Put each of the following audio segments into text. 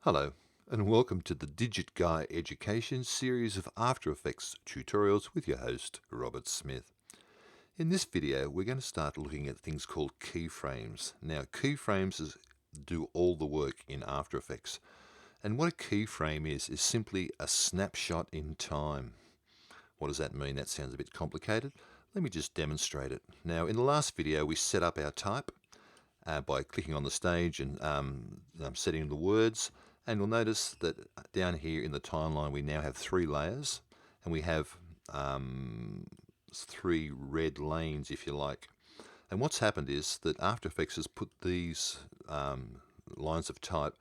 Hello, and welcome to the Digit Guy Education series of After Effects tutorials with your host, Robert Smith. In this video, we're going to start looking at things called keyframes. Now, do all the work in After Effects. And what a keyframe is simply a snapshot in time. What does that mean? That sounds a bit complicated. Let me just demonstrate it. Now, in the last video, we set up our type by clicking on the stage and setting the words. And you'll notice that down here in the timeline we now have 3 layers, and we have 3 red lanes, if you like. And what's happened is that After Effects has put these lines of type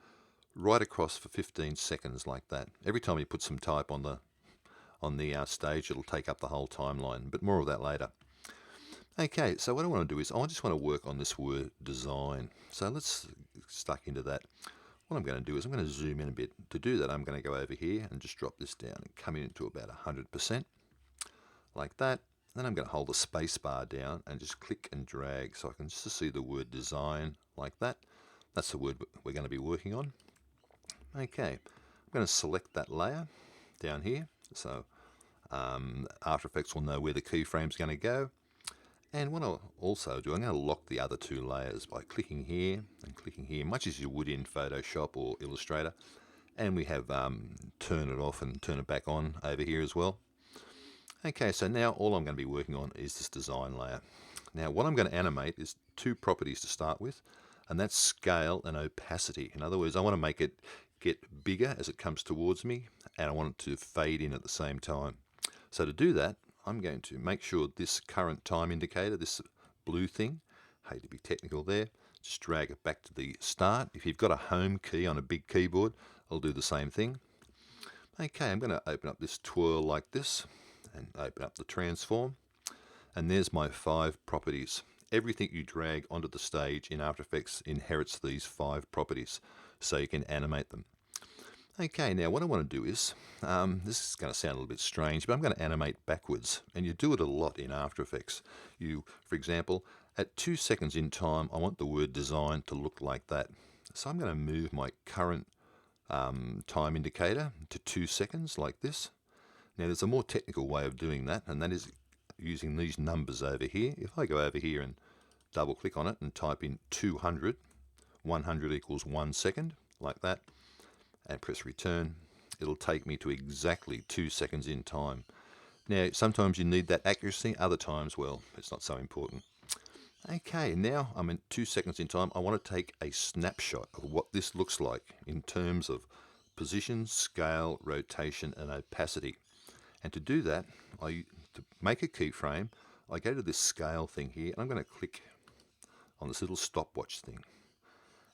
right across for 15 seconds like that. Every time you put some type on the stage, it'll take up the whole timeline, but more of that later. Okay, so what I want to do is I just want to work on this word design. So let's stuck into that. What I'm going to do is I'm going to zoom in a bit. To do that, I'm going to go over here and just drop this down and come into about 100%, like that. Then I'm going to hold the space bar down and just click and drag so I can just see the word design like that. That's the word we're going to be working on. Okay, I'm going to select that layer down here. So After Effects will know where the keyframe is going to go. And what I'll also do, I'm going to lock the other 2 layers by clicking here and clicking here, much as you would in Photoshop or Illustrator. And we have turn it off and turn it back on over here as well. Okay, so now all I'm going to be working on is this design layer. Now what I'm going to animate is 2 properties to start with, and that's scale and opacity. In other words, I want to make it get bigger as it comes towards me, and I want it to fade in at the same time. So to do that, I'm going to make sure this current time indicator, this blue thing, hate to be technical there, just drag it back to the start. If you've got a home key on a big keyboard, I'll do the same thing. Okay, I'm going to open up this twirl like this and open up the transform. And there's my 5 properties. Everything you drag onto the stage in After Effects inherits these 5 properties, so you can animate them. Okay, now what I want to do is, this is going to sound a little bit strange, but I'm going to animate backwards, and you do it a lot in After Effects. For example, at 2 seconds in time, I want the word design to look like that. So I'm going to move my current time indicator to 2 seconds like this. Now there's a more technical way of doing that, and that is using these numbers over here. If I go over here and double click on it and type in 200, 100 equals 1 second, like that, and press return, it'll take me to exactly 2 seconds in time. Now sometimes you need that accuracy, other times, well, it's not so important. Okay, now I'm in 2 seconds in time. I want to take a snapshot of what this looks like in terms of position, scale, rotation and opacity. And to do that, to make a keyframe, I go to this scale thing here, and I'm going to click on this little stopwatch thing.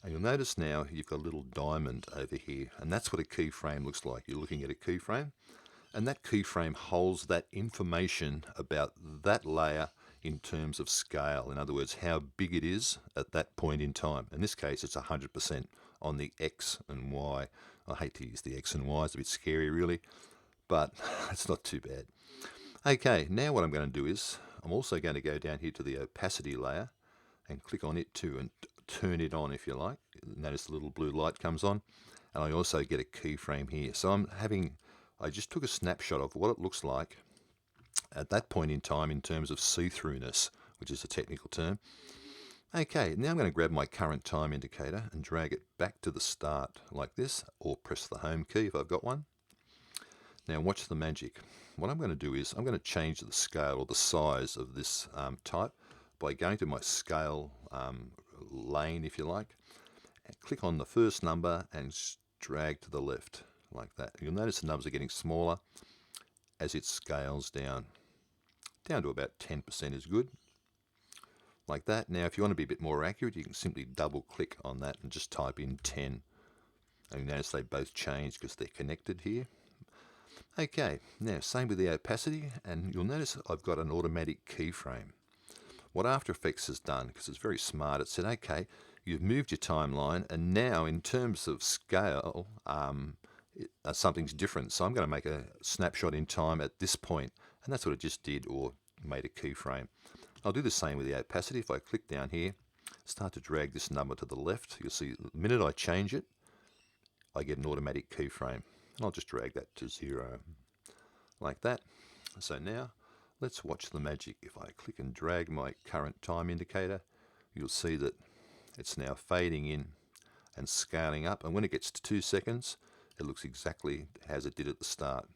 And you'll notice now you've got a little diamond over here, and that's what a keyframe looks like. You're looking at a keyframe, and that keyframe holds that information about that layer in terms of scale. In other words, how big it is at that point in time. In this case, it's 100% on the X and Y. I hate to use the X and Y, it's a bit scary really, but it's not too bad. Okay, now what I'm going to do is, I'm also going to go down here to the opacity layer and click on it too and turn it on if you like. Notice the little blue light comes on, and I also get a keyframe here. So I just took a snapshot of what it looks like at that point in time in terms of see-throughness, which is a technical term. Okay, now I'm going to grab my current time indicator and drag it back to the start like this, or press the home key if I've got one. Now watch the magic. What I'm going to do is I'm going to change the scale or the size of this type by going to my scale lane, if you like, and click on the first number and drag to the left like that. You'll notice the numbers are getting smaller as it scales down to about 10% is good, like that. Now if you want to be a bit more accurate, you can simply double click on that and just type in 10, and you notice they both change because they're connected here. Okay, now same with the opacity, and you'll notice I've got an automatic keyframe. What After Effects has done, because it's very smart, it said, okay, you've moved your timeline, and now in terms of scale, something's different. So I'm going to make a snapshot in time at this point, and that's what it just did, or made a keyframe. I'll do the same with the opacity. If I click down here, start to drag this number to the left, you'll see the minute I change it, I get an automatic keyframe. And I'll just drag that to 0, like that. So now, let's watch the magic. If I click and drag my current time indicator, you'll see that it's now fading in and scaling up. And when it gets to 2 seconds, it looks exactly as it did at the start.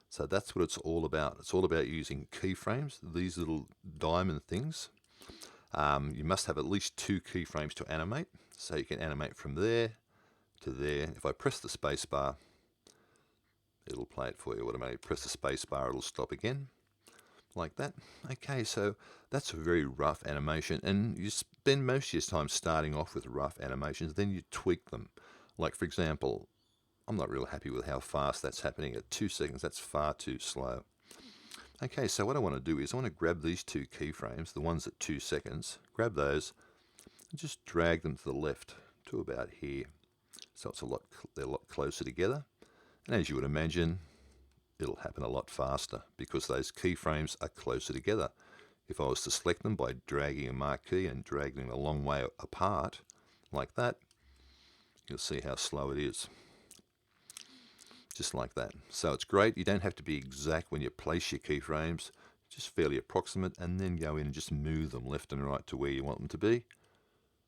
So that's what it's all about. It's all about using keyframes, these little diamond things. You must have at least 2 keyframes to animate. So you can animate from there to there. If I press the space bar, it'll play it for you automatically. Press the space bar, it'll stop again, like that. Okay, so that's a very rough animation, and you spend most of your time starting off with rough animations, then you tweak them. Like, for example, I'm not real happy with how fast that's happening at 2 seconds. That's far too slow. Okay, so what I want to do is I want to grab these 2 keyframes, the ones at 2 seconds, grab those, and just drag them to the left to about here. So they're a lot closer together. And as you would imagine, it'll happen a lot faster because those keyframes are closer together. If I was to select them by dragging a marquee and dragging them a long way apart, like that, you'll see how slow it is. Just like that. So it's great. You don't have to be exact when you place your keyframes, just fairly approximate, and then go in and just move them left and right to where you want them to be,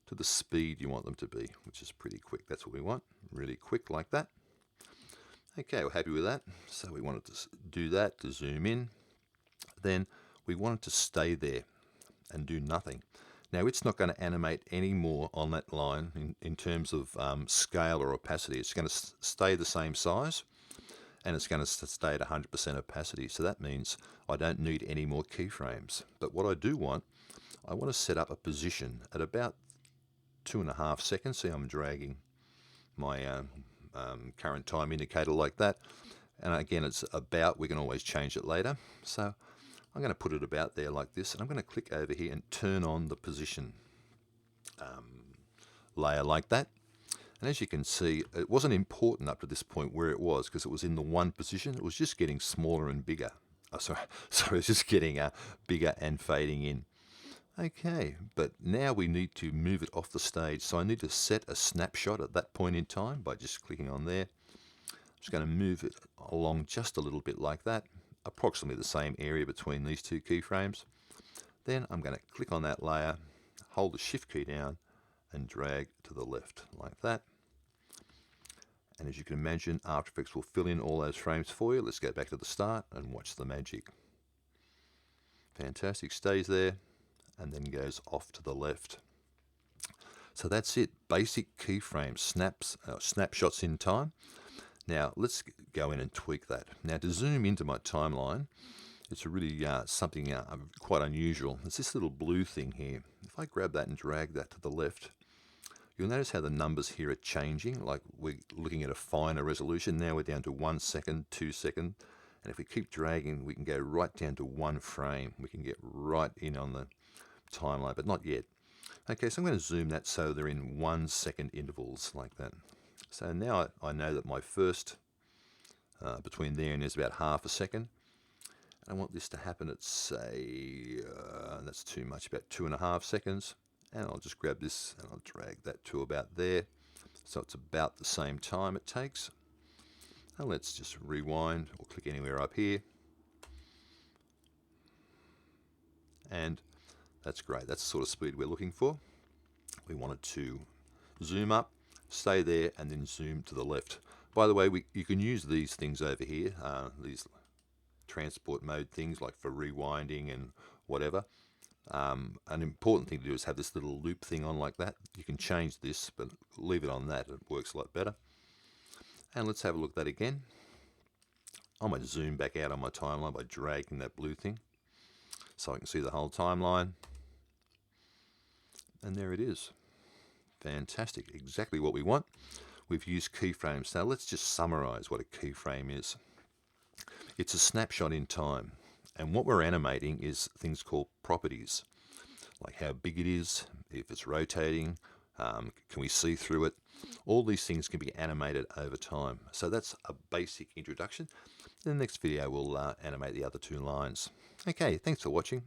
to the speed you want them to be, which is pretty quick. That's what we want. Really quick, like that. Okay, we're happy with that. So we wanted to do that to zoom in. Then we want it to stay there and do nothing. Now it's not going to animate any more on that line in terms of scale or opacity. It's going to stay the same size, and it's going to stay at 100% opacity. So that means I don't need any more keyframes. But what I do want, I want to set up a position at about 2.5 seconds. See, I'm dragging my current time indicator like that. And again, it's about, we can always change it later. So I'm going to put it about there like this, and I'm going to click over here and turn on the position layer like that. And as you can see, it wasn't important up to this point where it was, because it was in the one position. It was just getting smaller and bigger. Oh, sorry, it's just getting bigger and fading in. Okay, but now we need to move it off the stage. So I need to set a snapshot at that point in time by just clicking on there. I'm just going to move it along just a little bit like that, approximately the same area between these 2 keyframes. Then I'm going to click on that layer, hold the Shift key down, and drag to the left like that. And as you can imagine, After Effects will fill in all those frames for you. Let's go back to the start and watch the magic. Fantastic, stays there, and then goes off to the left. So that's it, basic keyframes, snapshots in time. Now let's go in and tweak that. Now to zoom into my timeline, it's really something quite unusual. It's this little blue thing here. If I grab that and drag that to the left, you'll notice how the numbers here are changing, like we're looking at a finer resolution. Now we're down to 1 second, 2 seconds, and if we keep dragging, we can go right down to 1 frame. We can get right in on the timeline, but not yet. Okay, so I'm going to zoom that so they're in 1 second intervals like that. So now I know that my first between there and is about ½ second. And I want this to happen at, say, that's too much, about 2.5 seconds. And I'll just grab this and I'll drag that to about there. So it's about the same time it takes. And let's just rewind or click anywhere up here. And that's great. That's the sort of speed we're looking for. We want it to zoom up, stay there, and then zoom to the left. By the way, you can use these things over here, these transport mode things like for rewinding and whatever. An important thing to do is have this little loop thing on like that. You can change this, but leave it on that. It works a lot better. And let's have a look at that again. I might zoom back out on my timeline by dragging that blue thing so I can see the whole timeline. And there it is. Fantastic. Exactly what we want. We've used keyframes. Now let's just summarize what a keyframe is. It's a snapshot in time. And what we're animating is things called properties, like how big it is, if it's rotating, can we see through it? All these things can be animated over time. So that's a basic introduction. In the next video, we'll animate the other 2 lines. Okay, thanks for watching.